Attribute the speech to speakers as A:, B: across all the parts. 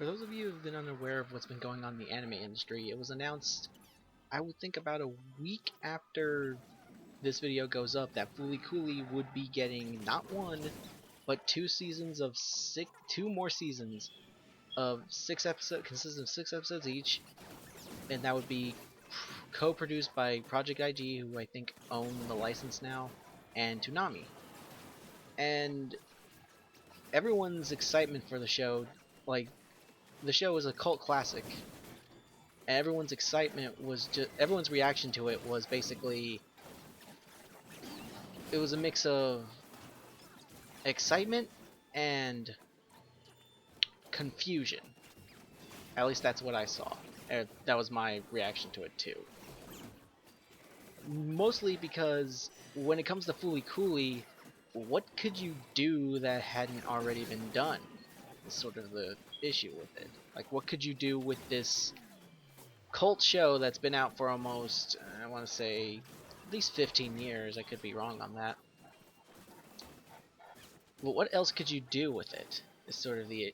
A: For those of you who've been unaware of what's been going on in the anime industry, it was announced, I would think about a week after this video goes up, that FLCL would be getting not one, but two more seasons of 6 episodes, consisting of 6 episodes each, and that would be co-produced by Project IG, who I think own the license now, and Toonami. And everyone's excitement for the show, like, the show is a cult classic, and everyone's excitement was just, everyone's reaction to it was basically, it was a mix of excitement and confusion. At least that's what I saw. That was my reaction to it too. Mostly because when it comes to FLCL, what could you do that hadn't already been done? Is sort of the issue with it. Like, what could you do with this cult show that's been out for almost, I want to say, at least 15 years. I could be wrong on that. But what else could you do with it? Is sort of the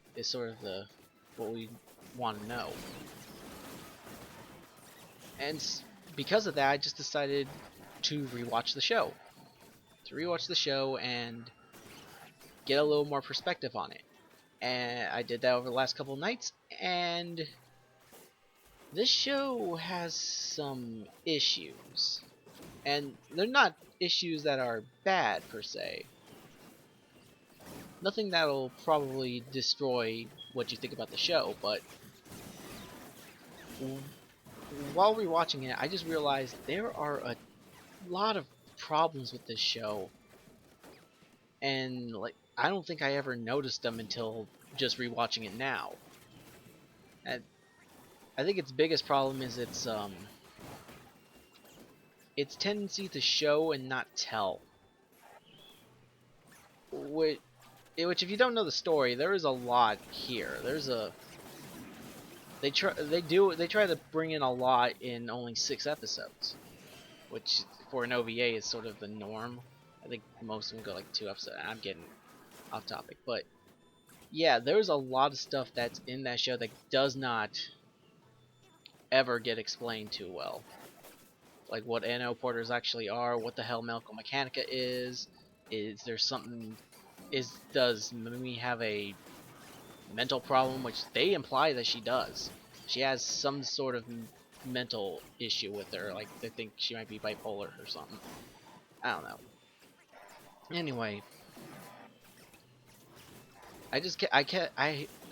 A: what we want to know. And because of that, I just decided to rewatch the show. And get a little more perspective on it. And I did that over the last couple of nights, and this show has some issues. And they're not issues that are bad per se. Nothing that'll probably destroy what you think about the show, but while rewatching it, I just realized there are a lot of problems with this show, and like, I don't think I ever noticed them until just rewatching it now. And I think its biggest problem is its tendency to show and not tell. Which if you don't know the story, there is a lot here. They try to bring in a lot in only 6 episodes, which for an OVA is sort of the norm. I think most of them go like 2 episodes. I'm getting off topic, but yeah, there's a lot of stuff that's in that show that does not ever get explained too well. Like what NO porters actually are, what the hell Melco Mechanica is there something, does Mimi have a mental problem, which they imply that she does. She has some sort of mental issue with her, like they think she might be bipolar or something. I don't know. Anyway, as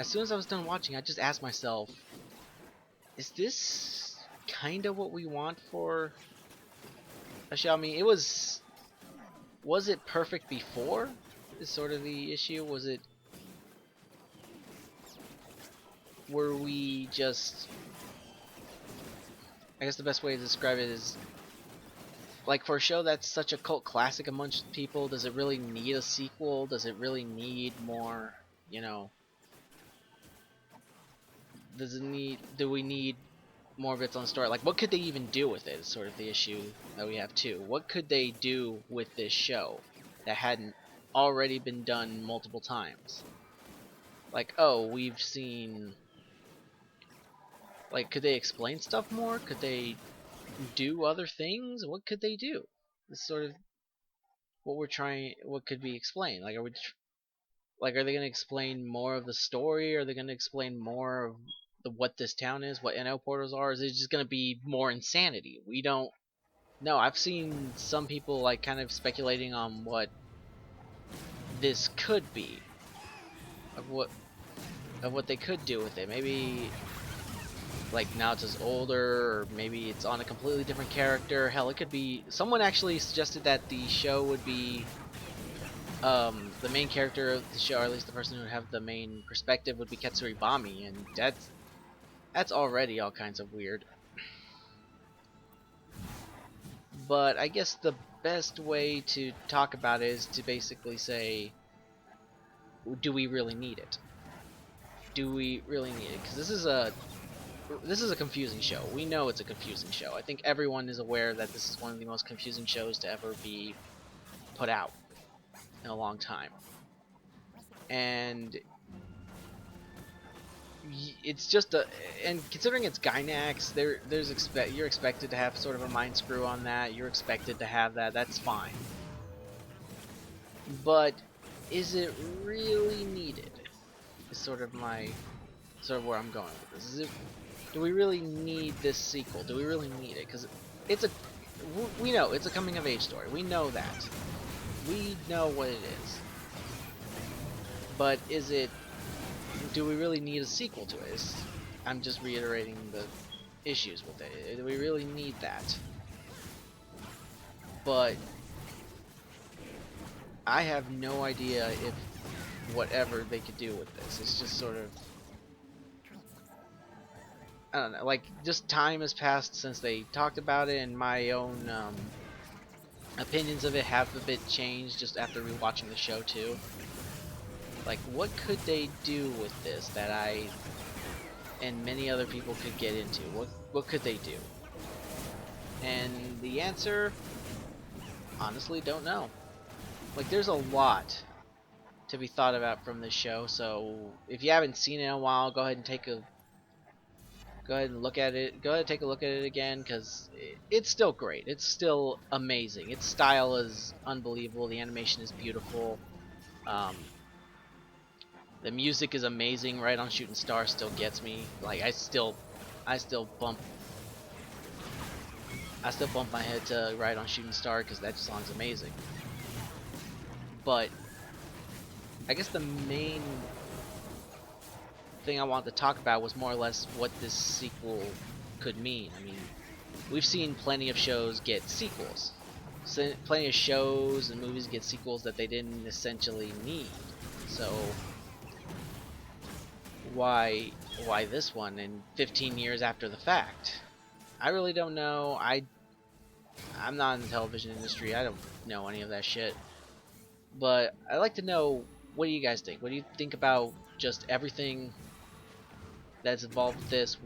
A: soon as I was done watching, I just asked myself, is this kind of what we want for a show? I mean, was it perfect before? Is sort of the issue. Were we just, I guess the best way to describe it is, like, for a show that's such a cult classic amongst people, does it really need a sequel? Does it really need more, you know, do we need more bits on the story? Like, what could they even do with it is sort of the issue that we have too. What could they do with this show that hadn't already been done multiple times? Like, oh, we've seen, like, could they explain stuff more? Could they do other things? What could they do? This is sort of what could be explained? Like, are they going to explain more of the story? Are they going to explain more of what this town is, what NL portals are? Is it just going to be more insanity? We don't know. I've seen some people like kind of speculating on what this could be, of what they could do with it. Maybe like now it's just older, or maybe it's on a completely different character. Hell, it could be, someone actually suggested that the show would be the main character of the show, or at least the person who would have the main perspective, would be Katsuri Bami, and that's already all kinds of weird. But I guess the best way to talk about it is to basically say, do we really need it? Do we really need it? Because this is a confusing show. We know it's a confusing show. I think everyone is aware that this is one of the most confusing shows to ever be put out in a long time. And it's just a, and considering it's Gynax, you're expected to have sort of a mind screw on that. You're expected to have that. That's fine. But is it really needed? Is sort of where I'm going with this. Do we really need this sequel? Do we really need it? Because we know it's a coming of age story. We know that. We know what it is. But do we really need a sequel to it? I'm just reiterating the issues with it. Do we really need that? But I have no idea if whatever they could do with this. It's just sort of, I don't know, like, just time has passed since they talked about it, and my own opinions of it have a bit changed just after rewatching the show too. Like, what could they do with this that I and many other people could get into? What could they do? And the answer, honestly, don't know. Like, there's a lot to be thought about from this show, so if you haven't seen it in a while, go ahead and look at it. Go ahead and take a look at it again, because it's still great. It's still amazing. Its style is unbelievable. The animation is beautiful. The music is amazing. Right on Shooting Star still gets me. Like, I still bump my head to Right on Shooting Star because that song's amazing. But I guess the main thing I wanted to talk about was more or less what this sequel could mean. I mean, we've seen plenty of shows get sequels. Plenty of shows and movies get sequels that they didn't essentially need. So why this one in 15 years after the fact? I really don't know. I'm not in the television industry. I don't know any of that shit. But I'd like to know, what do you guys think? What do you think about just everything that's involved with this?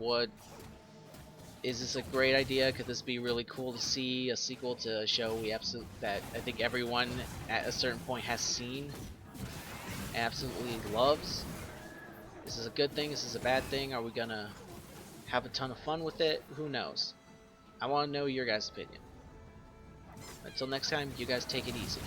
A: Is this a great idea? Could this be really cool to see a sequel to a show that I think everyone at a certain point has seen and absolutely loves? Is this a good thing? Is this a bad thing? Are we gonna have a ton of fun with it? Who knows? I want to know your guys' opinion. Until next time, you guys take it easy.